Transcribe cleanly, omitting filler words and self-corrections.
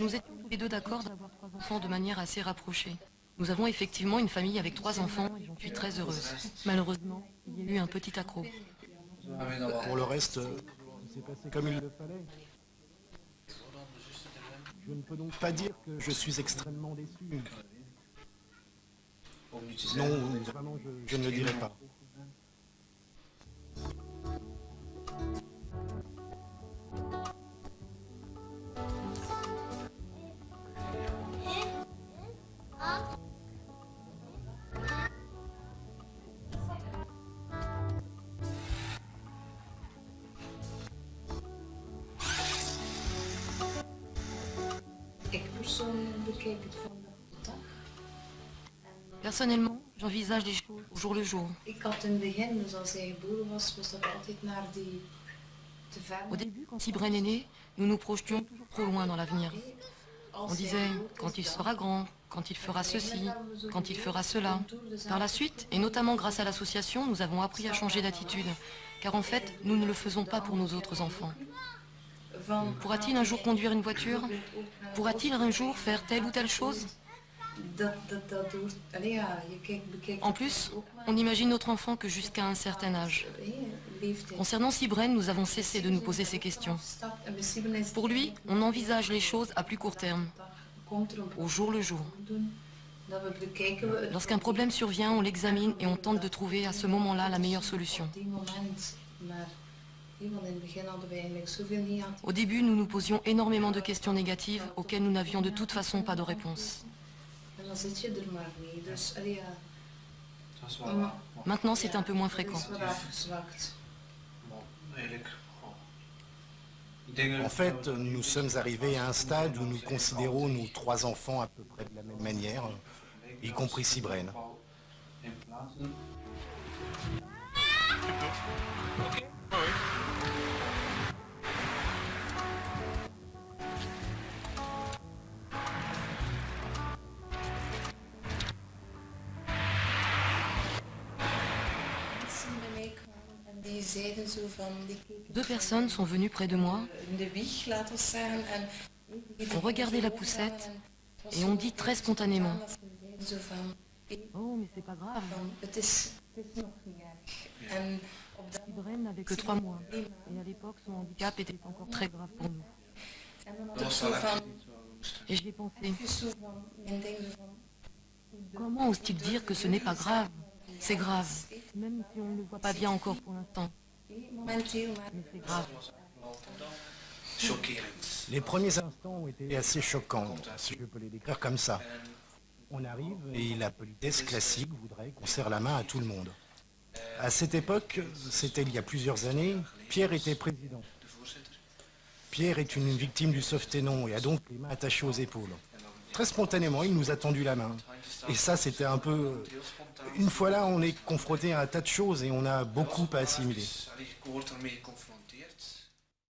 Nous étions tous les deux d'accord d'avoir 3 enfants de manière assez rapprochée. Nous avons effectivement une famille avec 3 enfants et j'en suis très heureuse. Malheureusement, il y a eu un petit accroc. Pour le reste, c'est passé comme il le fallait. Je ne peux donc pas dire que je suis extrêmement déçu. Non, vraiment, je ne le dirai pas. Personnellement, j'envisage les choses au jour le jour. Au début, quand Sybren est né, nous nous projetions toujours trop loin dans l'avenir. On disait, quand il sera grand, quand il fera ceci, quand il fera cela. Par la suite, et notamment grâce à l'association, nous avons appris à changer d'attitude. Car en fait, nous ne le faisons pas pour nos autres enfants. Pourra-t-il un jour conduire une voiture? Pourra-t-il un jour faire telle ou telle chose? En plus, on imagine notre enfant que jusqu'à un certain âge. Concernant Sybren, nous avons cessé de nous poser ces questions. Pour lui, on envisage les choses à plus court terme, au jour le jour. Lorsqu'un problème survient, on l'examine et on tente de trouver à ce moment-là la meilleure solution. Au début, nous nous posions énormément de questions négatives auxquelles nous n'avions de toute façon pas de réponse. Maintenant, c'est un peu moins fréquent. En fait, nous sommes arrivés à un stade où nous considérons nos 3 enfants à peu près de la même manière, y compris Sybren. Deux personnes sont venues près de moi, ont regardé la poussette et ont dit très spontanément: oh, mais c'est pas grave. Sybren n'avait que 3 mois et à l'époque son handicap était encore très grave pour nous. Et j'ai pensé, comment ose-t-il dire que ce n'est pas grave? C'est grave, même si on ne le voit pas bien encore pour l'instant. Mais c'est grave. Les premiers instants ont été assez choquants, si je peux les décrire comme ça. On arrive et la politesse classique voudrait qu'on serre la main à tout le monde. À cette époque, c'était il y a plusieurs années, Pierre était président. Pierre est une victime du Softenon et a donc les mains attachées aux épaules. Très spontanément, il nous a tendu la main. Et ça, c'était un peu... Une fois là, on est confronté à un tas de choses et on a beaucoup à assimiler.